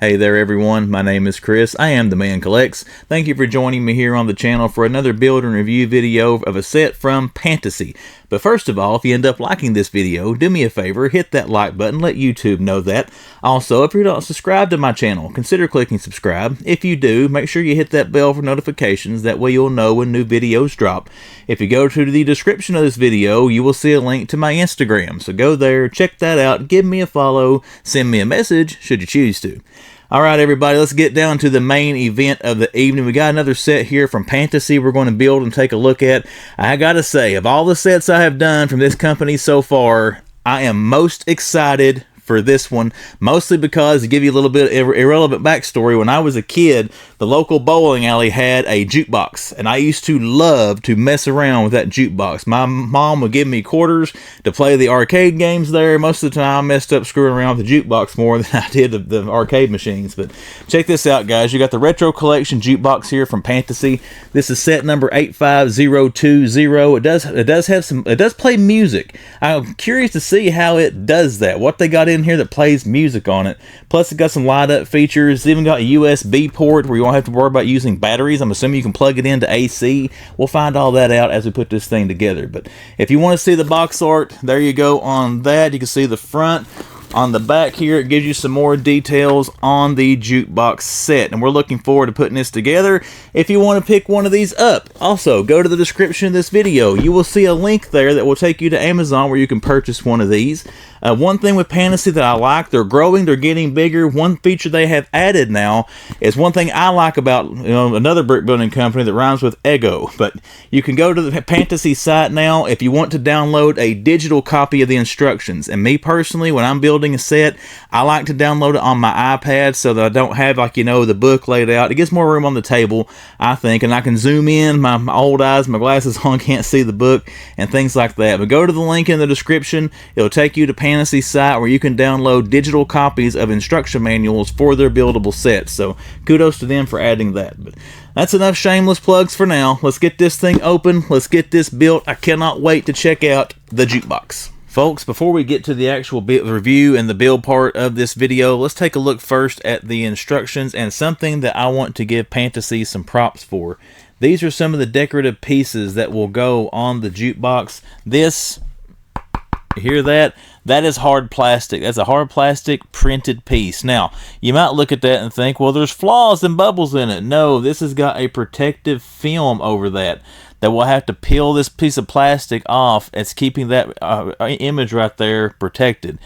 Hey there everyone, my name is Chris, I am the Man Collects. Thank you for joining me here on the channel for another build and review video of a set from Pantasy. But first of all, if you end up liking this video, do me a favor, hit that like button, let YouTube know that. Also, if you're not subscribed to my channel, consider clicking subscribe. If you do, make sure you hit that bell for notifications, that way you'll know when new videos drop. If you go to the description of this video, you will see a link to my Instagram, so go there, check that out, give me a follow, send me a message should you choose to. Alright everybody, let's get down to the main event of the evening. We got another set here from Pantasy we're going to build and take a look at. I gotta say, of all the sets I have done from this company so far, I am most excited for this one, mostly because, to give you a little bit of irrelevant backstory, when I was a kid, the local bowling alley had a jukebox, and I used to love to mess around with that jukebox. My mom would give me quarters to play the arcade games there. Most of the time I messed up screwing around with the jukebox more than I did the arcade machines. But check this out, guys. You got the Retro Collection jukebox here from Pantasy. This is set number 85020. It does play music. I'm curious to see how it does that, what they got in here that plays music on it. Plus it got some light up features. It's even got a USB port where you won't have to worry about using batteries. I'm assuming you can plug it into AC. We'll find all that out as we put this thing together. But if you want to see the box art, there you go on that. You can see the front. On the back here, it gives you some more details on the jukebox set, and we're looking forward to putting this together. If you want to pick one of these up, also go to the description of this video. You will see a link there that will take you to Amazon where you can purchase one of these. One thing with Pantasy that I like, they're growing, they're getting bigger. One feature they have added now is one thing I like about another brick building company that rhymes with Ego. But you can go to the Pantasy site now if you want to download a digital copy of the instructions. And me personally, when I'm building a set, I like to download it on my iPad so that I don't have, like, the book laid out. It gets more room on the table, I think, and I can zoom in. My old eyes, my glasses on, can't see the book and things like that. But go to the link in the description. It'll take you to Pantasy site where you can download digital copies of instruction manuals for their buildable sets. So kudos to them for adding that. But that's enough shameless plugs for now. Let's get this thing open. Let's get this built. I cannot wait to check out the jukebox. Folks, before we get to the actual review and the build part of this video, let's take a look first at the instructions and something that I want to give Pantasy some props for. These are some of the decorative pieces that will go on the jukebox. This, you hear that? That is hard plastic. That's a hard plastic printed piece. Now, you might look at that and think, well, there's flaws and bubbles in it. No, this has got a protective film over that will have to peel this piece of plastic off. It's keeping that image right there protected.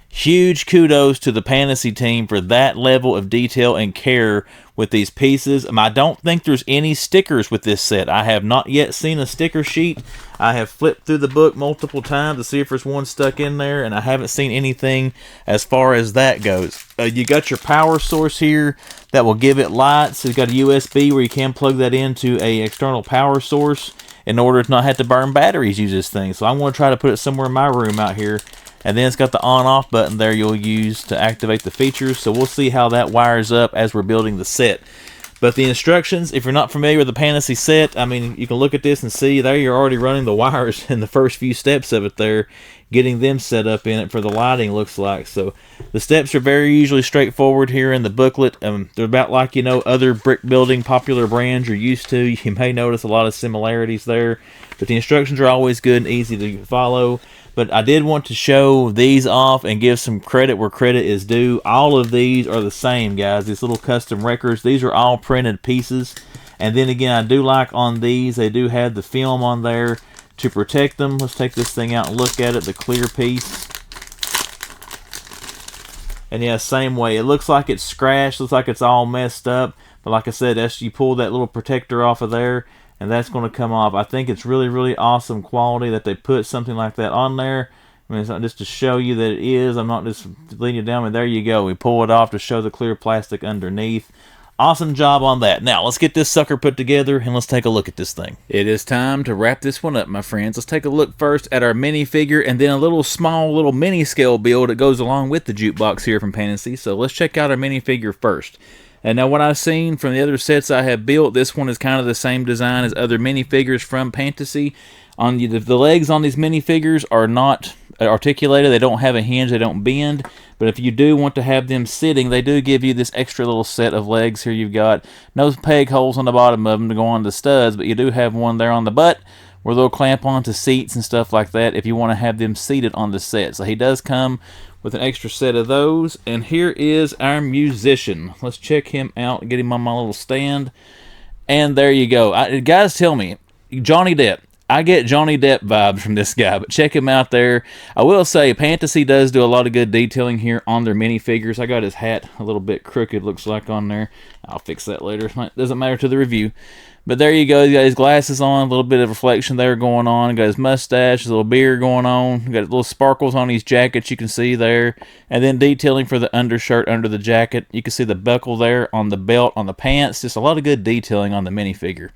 Huge kudos to the Pantasy team for that level of detail and care with these pieces. I don't think there's any stickers with this set. I have not yet seen a sticker sheet. I have flipped through the book multiple times to see if there's one stuck in there, and I haven't seen anything as far as that goes. You got your power source here that will give it light. So you've got a USB where you can plug that into a external power source in order to not have to burn batteries use this thing. So I'm going to try to put it somewhere in my room out here. And then it's got the on-off button there you'll use to activate the features. So we'll see how that wires up as we're building the set. But the instructions, if you're not familiar with the Pantasy set, I mean, you can look at this and see there you're already running the wires in the first few steps of it there, getting them set up in it for the lighting, looks like. So the steps are very usually straightforward here in the booklet. They're about like, other brick building popular brands you're used to. You may notice a lot of similarities there. But the instructions are always good and easy to follow. But I did want to show these off and give some credit where credit is due. All of these are the same, guys. These little custom records, these are all printed pieces. And then again, I do like on these, they do have the film on there to protect them. Let's take this thing out and look at it, the clear piece. And yeah, same way. It looks like it's scratched, looks like it's all messed up. But like I said, you pull that little protector off of there, and that's going to come off. I think it's really, really awesome quality that they put something like that on there. I mean, it's not just to show you that it is. I'm not just leading you down, but there you go. We pull it off to show the clear plastic underneath. Awesome job on that. Now, let's get this sucker put together, and let's take a look at this thing. It is time to wrap this one up, my friends. Let's take a look first at our minifigure, and then a little mini scale build that goes along with the jukebox here from Pantasy. So let's check out our minifigure first. And now what I've seen from the other sets I have built, this one is kind of the same design as other minifigures from Pantasy. On the legs on these minifigures are not articulated. They don't have a hinge. They don't bend. But if you do want to have them sitting, they do give you this extra little set of legs here. You've got no peg holes on the bottom of them to go on the studs, but you do have one there on the butt where they'll clamp onto seats and stuff like that if you want to have them seated on the set. So he does come with an extra set of those. And here is our musician. Let's check him out, get him on my little stand. And there you go. Guys, tell me, Johnny Depp. I get Johnny Depp vibes from this guy, but check him out there. I will say, Pantasy does do a lot of good detailing here on their minifigures. I got his hat a little bit crooked, looks like, on there. I'll fix that later. It doesn't matter to the review. But there you go. He's got his glasses on, a little bit of reflection there going on. Got his mustache, his little beard going on. Got little sparkles on his jackets you can see there. And then detailing for the undershirt under the jacket. You can see the buckle there on the belt, on the pants. Just a lot of good detailing on the minifigure.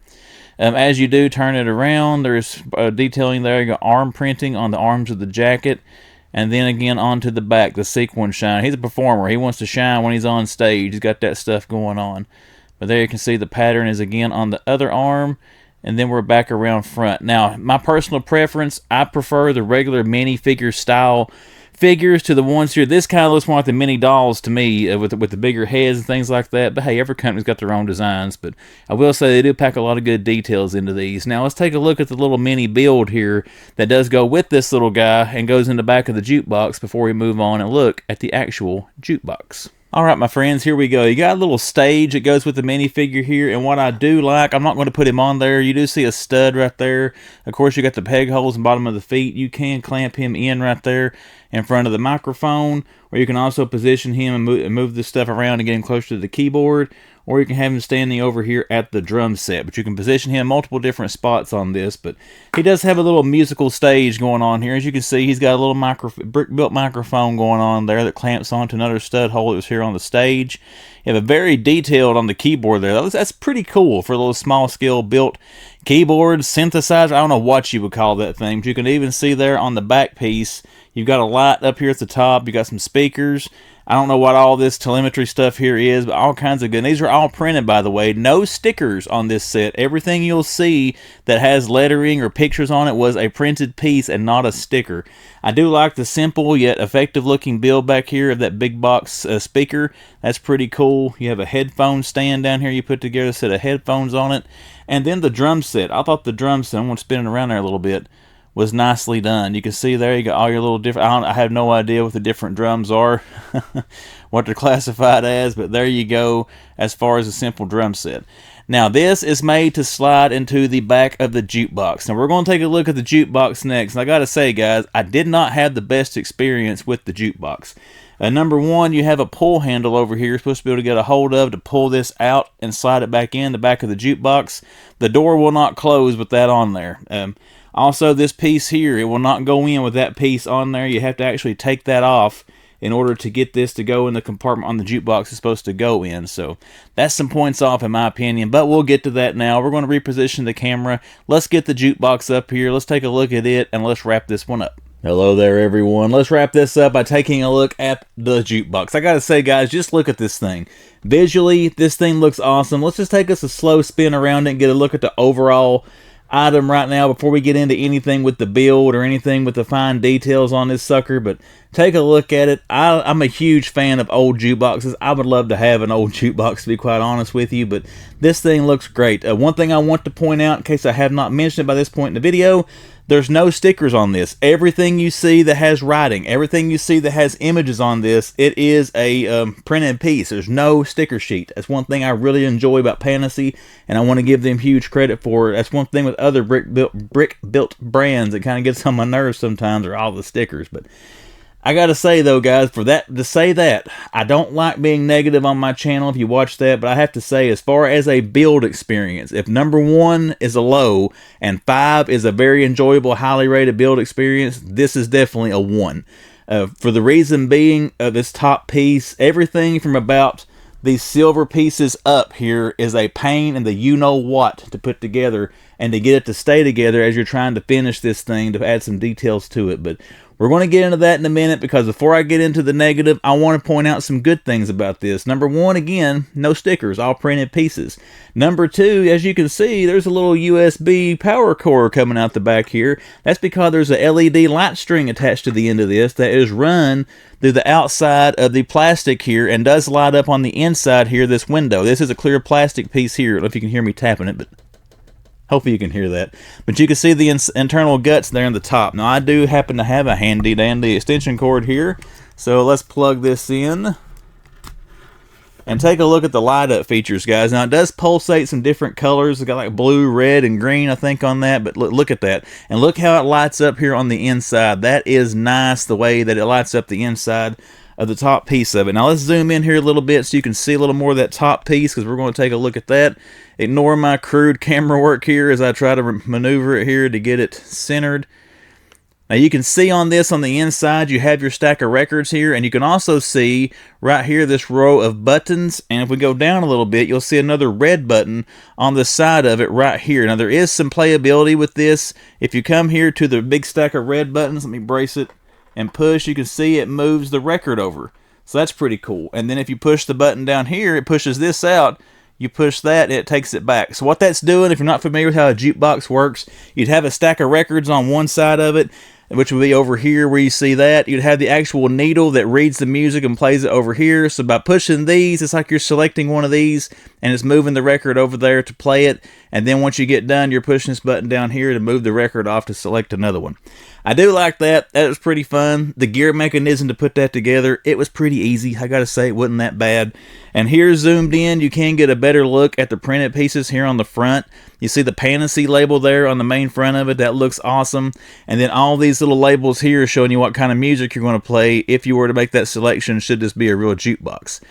As you do turn it around, there's detailing there. You got arm printing on the arms of the jacket. And then again onto the back, the sequin shine. He's a performer. He wants to shine when he's on stage. He's got that stuff going on. But there you can see the pattern is again on the other arm. And then we're back around front. Now, my personal preference, I prefer the regular minifigure style figures to the ones here. This kind of looks more like the mini dolls to me, with the bigger heads and things like that. But hey, every company's got their own designs. But I will say they do pack a lot of good details into these. Now let's take a look at the little mini build here that does go with this little guy and goes in the back of the jukebox before we move on and look at the actual jukebox. Alright, my friends, here we go. You got a little stage that goes with the minifigure here, and what I do like, I'm not going to put him on there. You do see a stud right there. Of course, you got the peg holes in the bottom of the feet. You can clamp him in right there in front of the microphone, or you can also position him and move this stuff around and get him closer to the keyboard, or you can have him standing over here at the drum set. But you can position him multiple different spots on this. But he does have a little musical stage going on here. As you can see, he's got a little brick-built microphone going on there that clamps onto another stud hole that was here on the stage. You have a very detailed on the keyboard there. That's pretty cool for a little small-scale built keyboard, synthesizer. I don't know what you would call that thing. But you can even see there on the back piece, you've got a light up here at the top. You got some speakers. I don't know what all this telemetry stuff here is, but all kinds of good. These are all printed, by the way. No stickers on this set. Everything you'll see that has lettering or pictures on it was a printed piece and not a sticker. I do like the simple yet effective looking build back here of that big box speaker. That's pretty cool. You have a headphone stand down here. You put together a set of headphones on it. And then the drum set. I thought the drum set, I'm going to spin it around there a little bit, was nicely done. You can see there you got all your little different, I have no idea what the different drums are, what they're classified as, but there you go as far as a simple drum set. Now this is made to slide into the back of the jukebox. Now we're going to take a look at the jukebox next. And I got to say, guys, I did not have the best experience with the jukebox. Number one, you have a pull handle over here you're supposed to be able to get a hold of to pull this out and slide it back in the back of the jukebox. The door will not close with that on there. Also, this piece here, it will not go in with that piece on there. You have to actually take that off in order to get this to go in the compartment on the jukebox it's supposed to go in. So that's some points off in my opinion, but we'll get to that now. We're going to reposition the camera. Let's get the jukebox up here. Let's take a look at it and let's wrap this one up. Hello there, everyone. Let's wrap this up by taking a look at the jukebox. I gotta say, guys, just look at this thing. Visually, this thing looks awesome. Let's just take us a slow spin around it and get a look at the overall item right now before we get into anything with the build or anything with the fine details on this sucker. But take a look at it. I'm a huge fan of old jukeboxes. I would love to have an old jukebox, to be quite honest with you, but this thing looks great. One thing I want to point out, in case I have not mentioned it by this point in the video, there's no stickers on this. Everything you see that has writing, everything you see that has images on this, it is a printed piece. There's no sticker sheet. That's one thing I really enjoy about Pantasy, and I want to give them huge credit for. That's one thing with other brick-built brands that kind of gets on my nerves sometimes, are all the stickers. But I gotta say though, guys, to say that, I don't like being negative on my channel if you watch that, but I have to say, as far as a build experience, if number 1 is a low and 5 is a very enjoyable, highly rated build experience, this is definitely a 1. For the reason being, this top piece, everything from about these silver pieces up here is a pain in the you-know-what to put together and to get it to stay together as you're trying to finish this thing to add some details to it. But We're going to get into that in a minute, because before I get into the negative, I want to point out some good things about this. Number one, again, no stickers, all printed pieces. Number two, as you can see, there's a little USB power cord coming out the back here. That's because there's a LED light string attached to the end of this that is run through the outside of the plastic here and does light up on the inside here, this window. This is a clear plastic piece here. I don't know if you can hear me tapping it, but hopefully you can hear that. But you can see the internal guts there in the top. Now, I do happen to have a handy-dandy extension cord here. So let's plug this in. And take a look at the light-up features, guys. Now, it does pulsate some different colors. It's got like blue, red, and green, I think, on that. But look at that. And look how it lights up here on the inside. That is nice, the way that it lights up the inside of the top piece of it. Now, let's zoom in here a little bit so you can see a little more of that top piece, because we're going to take a look at that. Ignore my crude camera work here as I try to maneuver it here to get it centered. Now, you can see on this, on the inside, you have your stack of records here, and you can also see right here this row of buttons. And if we go down a little bit, you'll see another red button on the side of it right here. Now, there is some playability with this. If you come here to the big stack of red buttons, let me brace it, and push, you can see it moves the record over. So that's pretty cool. And then if you push the button down here, it pushes this out. You push that, it takes it back. So what that's doing, if you're not familiar with how a jukebox works, you'd have a stack of records on one side of it, which would be over here where you see that. You'd have the actual needle that reads the music and plays it over here. So by pushing these, it's like you're selecting one of these, and it's moving the record over there to play it. And then once you get done, you're pushing this button down here to move the record off to select another one. I do like that. That was pretty fun. The gear mechanism to put that together, it was pretty easy. I gotta say, it wasn't that bad. And here, zoomed in, you can get a better look at the printed pieces here on the front. You see the Pantasy label there on the main front of it. That looks awesome. And then all these little labels here showing you what kind of music you're going to play if you were to make that selection, should this be a real jukebox.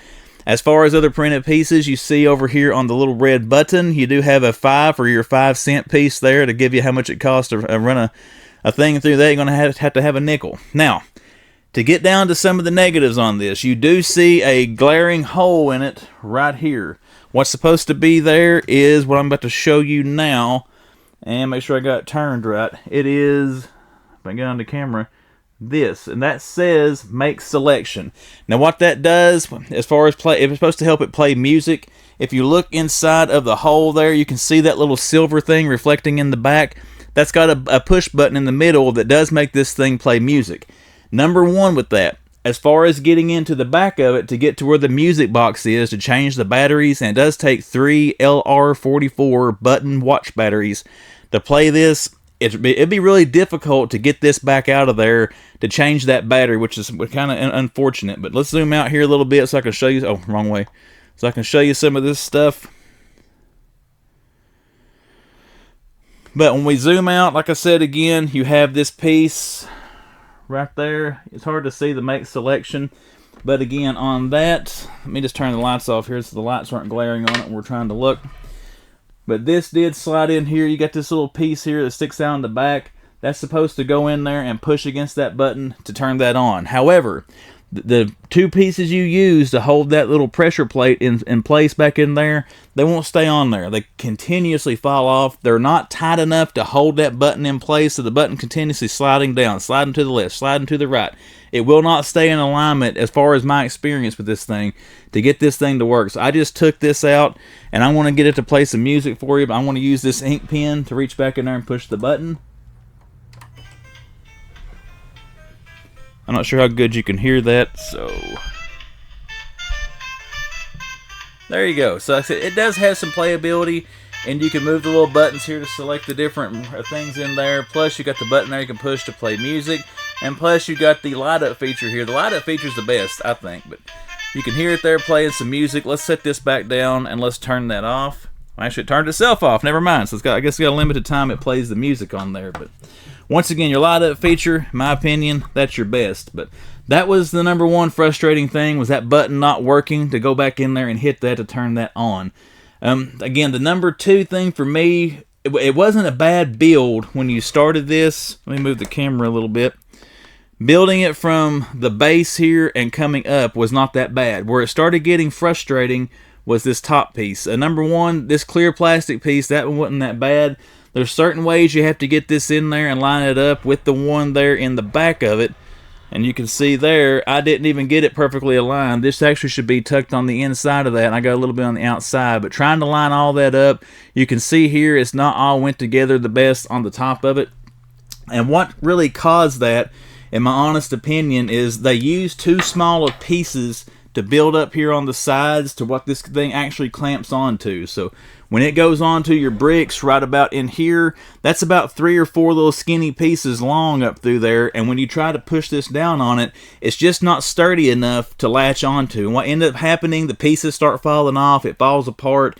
As far as other printed pieces, you see over here on the little red button, you do have a 5 for your 5-cent piece there to give you how much it costs to run a thing through that. You're going to have to have a nickel. Now, to get down to some of the negatives on this, you do see a glaring hole in it right here. What's supposed to be there is what I'm about to show you now. And make sure I got it turned right. It is, if I get on the camera, this. And that says make selection. Now what that does, as far as play, if it's supposed to help it play music, if you look inside of the hole there, you can see that little silver thing reflecting in the back. That's got a push button in the middle that does make this thing play music. Number one with that, as far as getting into the back of it to get to where the music box is to change the batteries, and it does take 3 LR44 button watch batteries to play this. It'd be really difficult to get this back out of there to change that battery, which is kind of unfortunate. But let's zoom out here a little bit so I can show you. Oh, wrong way. So I can show you some of this stuff. But when we zoom out, like I said again, you have this piece right there. It's hard to see the make selection. But again, on that, let me just turn the lights off here so the lights aren't glaring on it when we're trying to look. But this did slide in here. You got this little piece here that sticks out in the back. That's supposed to go in there and push against that button to turn that on. However, the two pieces you use to hold that little pressure plate in place back in there, they won't stay on there. They continuously fall off. They're not tight enough to hold that button in place, so the button continuously sliding down, sliding to the left, sliding to the right. It will not stay in alignment, as far as my experience with this thing, to get this thing to work. So I just took this out, and I want to get it to play some music for you, but I want to use this ink pen to reach back in there and push the button. I'm not sure how good you can hear that, so there you go. So it does have some playability, and you can move the little buttons here to select the different things in there. Plus, you got the button there you can push to play music, and plus you got the light up feature here. The light up feature is the best, I think, but you can hear it there playing some music. Let's set this back down and let's turn that off. Actually, it turned itself off. Never mind. So it's got, I guess, it's got a limited time it plays the music on there, but once again, your light up feature, in my opinion, that's your best. But that was the number one frustrating thing, was that button not working to go back in there and hit that to turn that on. Again, the number two thing for me, it wasn't a bad build when you started this. Let me move the camera a little bit. Building it from the base here and coming up was not that bad. Where it started getting frustrating was this top piece. Number one, this clear plastic piece, that one wasn't that bad. There's certain ways you have to get this in there and line it up with the one there in the back of it. And you can see there, I didn't even get it perfectly aligned. This actually should be tucked on the inside of that, and I got a little bit on the outside. But trying to line all that up, you can see here it's not all went together the best on the top of it. And what really caused that, in my honest opinion, is they used too small of pieces to build up here on the sides to what this thing actually clamps onto. So when it goes onto your bricks right about in here, that's about 3 or 4 little skinny pieces long up through there, and when you try to push this down on it, it's just not sturdy enough to latch onto. And what ended up happening, the pieces start falling off, it falls apart.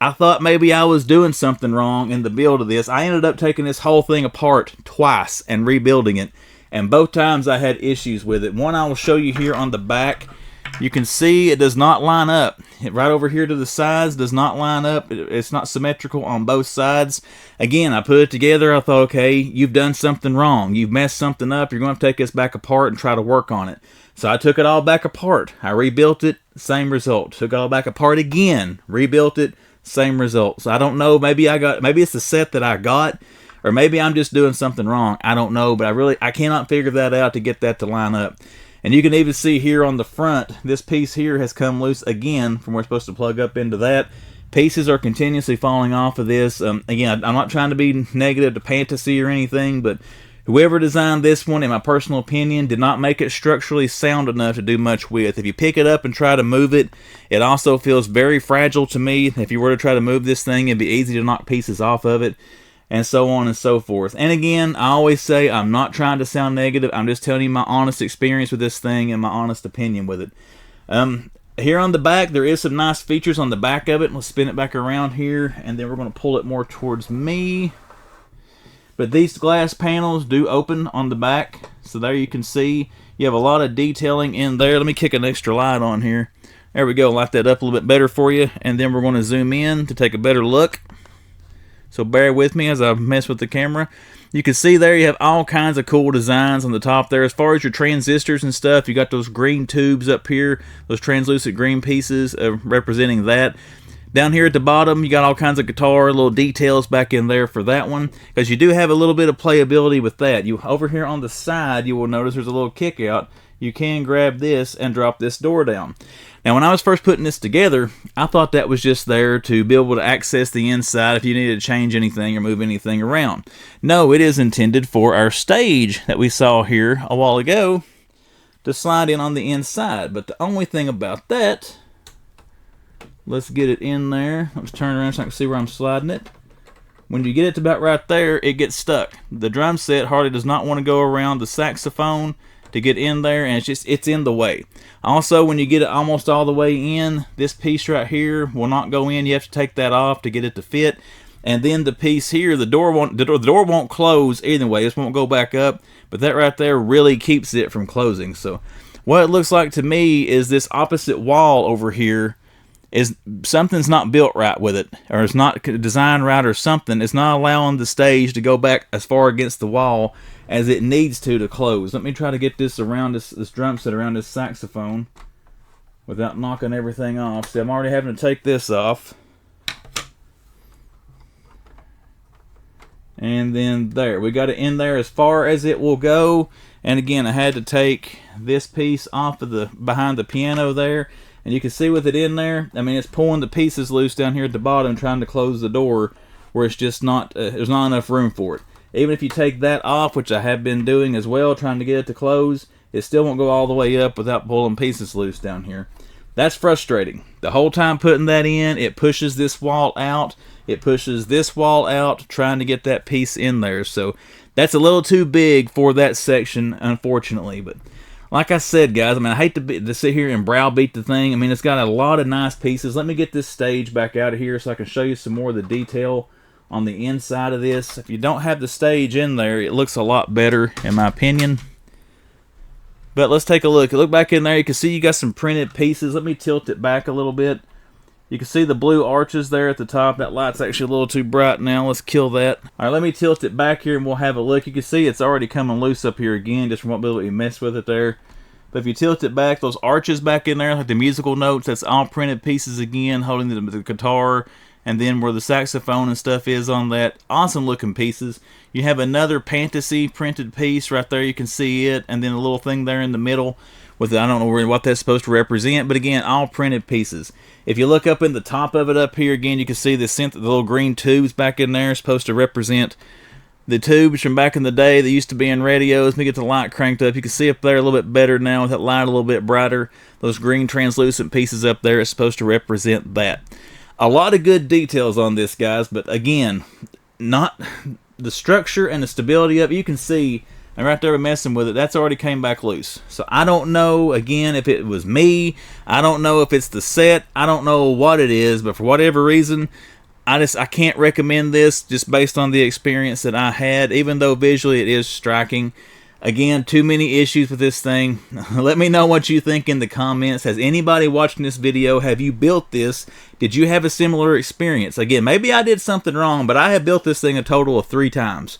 I thought maybe I was doing something wrong in the build of this. I ended up taking this whole thing apart twice and rebuilding it, and both times I had issues with it. One I will show you here on the back. You can see it does not line up. Right over here to the sides does not line up. It's not symmetrical on both sides. Again, I put it together. I thought, okay, you've done something wrong. You've messed something up. You're going to take this back apart and try to work on it. So I took it all back apart. I rebuilt it, same result. Took it all back apart again, rebuilt it, same result. So I don't know. Maybe it's the set that I got, or maybe I'm just doing something wrong. I don't know, but I cannot figure that out to get that to line up. And you can even see here on the front, this piece here has come loose again from where it's supposed to plug up into that. Pieces are continuously falling off of this. Again, I'm not trying to be negative to Pantasy or anything, but whoever designed this one, in my personal opinion, did not make it structurally sound enough to do much with. If you pick it up and try to move it, it also feels very fragile to me. If you were to try to move this thing, it'd be easy to knock pieces off of it, and so on and so forth. And again, I always say I'm not trying to sound negative. I'm just telling you my honest experience with this thing and my honest opinion with it. Here on the back, there is some nice features on the back of it. Let's spin it back around here, and then we're going to pull it more towards me. But these glass panels do open on the back, so there you can see you have a lot of detailing in there. Let me kick an extra light on here. There we go. Light that up a little bit better for you, and then we're going to zoom in to take a better look. So bear with me as I mess with the camera. You can see there you have all kinds of cool designs on the top there. As far as your transistors and stuff, you got those green tubes up here, those translucent green pieces representing that. Down here at the bottom, you got all kinds of guitar, little details back in there for that one, because you do have a little bit of playability with that. Over here on the side, you will notice there's a little kick out. You can grab this and drop this door down. Now, when I was first putting this together, I thought that was just there to be able to access the inside if you needed to change anything or move anything around. No, it is intended for our stage that we saw here a while ago to slide in on the inside. But the only thing about that, let's get it in there. Let's turn around so I can see where I'm sliding it. When you get it to about right there, it gets stuck. The drum set hardly does not want to go around the saxophone to get in there, and it's in the way. Also, when you get it almost all the way in, this piece right here will not go in. You have to take that off to get it to fit. And then the piece here, the door won't close either way. This won't go back up, but that right there really keeps it from closing. So what it looks like to me is this opposite wall over here is something's not built right with it, or it's not designed right, or something. It's not allowing the stage to go back as far against the wall as it needs to close. Let me try to get this around this drum set around this saxophone without knocking everything off. See, I'm already having to take this off. And then there, we got it in there as far as it will go. And again, I had to take this piece off of behind the piano there. And you can see with it in there, I mean, it's pulling the pieces loose down here at the bottom, trying to close the door where it's just not, there's not enough room for it. Even if you take that off, which I have been doing as well, trying to get it to close, it still won't go all the way up without pulling pieces loose down here. That's frustrating. The whole time putting that in, it pushes this wall out. It pushes this wall out, trying to get that piece in there. So that's a little too big for that section, unfortunately. But like I said, guys, I mean, I hate to sit here and browbeat the thing. I mean, it's got a lot of nice pieces. Let me get this stage back out of here so I can show you some more of the detail on the inside of this. If you don't have the stage in there, it looks a lot better, in my opinion. But let's take a look. Look back in there. You can see you got some printed pieces. Let me tilt it back a little bit. You can see the blue arches there at the top. That light's actually a little too bright now. Let's kill that. All right, let me tilt it back here and we'll have a look. You can see it's already coming loose up here again, just from what we messed with it there. But if you tilt it back, those arches back in there, like the musical notes, that's all printed pieces again, holding the guitar and then where the saxophone and stuff is on that. Awesome looking pieces. You have another Pantasy printed piece right there, you can see it, and then a little thing there in the middle with, I don't know really what that's supposed to represent, but again, all printed pieces. If you look up in the top of it up here, again, you can see the little green tubes back in there, supposed to represent the tubes from back in the day that used to be in radios. Let me get the light cranked up. You can see up there a little bit better now with that light a little bit brighter. Those green translucent pieces up there is supposed to represent that. A lot of good details on this, guys, but again, not the structure and the stability of it. You can see, and right there we're messing with it, that's already came back loose. So I don't know, again, if it was me. I don't know if it's the set. I don't know what it is, but for whatever reason, I can't recommend this just based on the experience that I had, even though visually it is striking. Again, too many issues with this thing. Let me know what you think in the comments. Has anybody watching this video, have you built this? Did you have a similar experience? Again, maybe I did something wrong, but I have built this thing a total of 3 times.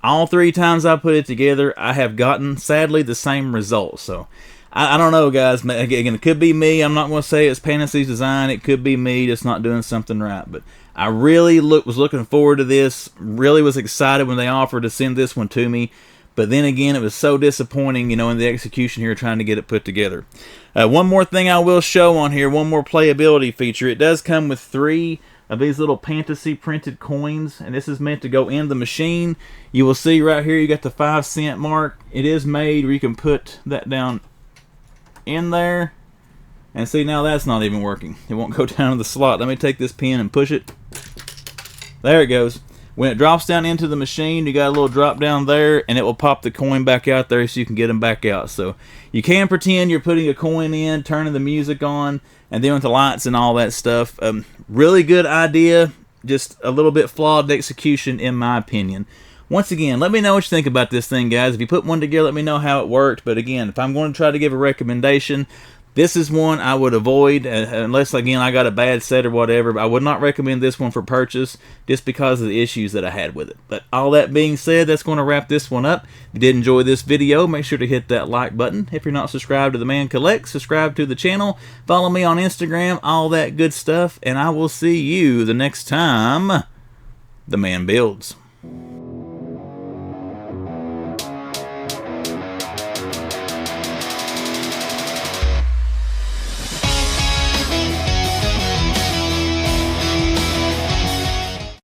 All 3 times I put it together, I have gotten, sadly, the same results. So, I don't know, guys. Again, it could be me. I'm not going to say it's Pantasy's design. It could be me just not doing something right. But I really was looking forward to this. Really was excited when they offered to send this one to me. But then again, it was so disappointing, you know, in the execution here trying to get it put together. One more thing I will show on here, one more playability feature. It does come with 3 of these little Pantasy printed coins, and this is meant to go in the machine. You will see right here you got the 5-cent mark. It is made where you can put that down in there, and see, now that's not even working. It won't go down to the slot. Let me take this pin and push it. There it goes. When it drops down into the machine, you got a little drop down there, and it will pop the coin back out there so you can get them back out. So you can pretend you're putting a coin in, turning the music on, and then with the lights and all that stuff. Really good idea, just a little bit flawed execution in my opinion. Once again, let me know what you think about this thing, guys. If you put one together, let me know how it worked. But again, if I'm going to try to give a recommendation, this is one I would avoid unless, again, I got a bad set or whatever. But I would not recommend this one for purchase just because of the issues that I had with it. But all that being said, that's going to wrap this one up. If you did enjoy this video, make sure to hit that like button. If you're not subscribed to The Man Collects, subscribe to the channel. Follow me on Instagram, all that good stuff. And I will see you the next time the man builds.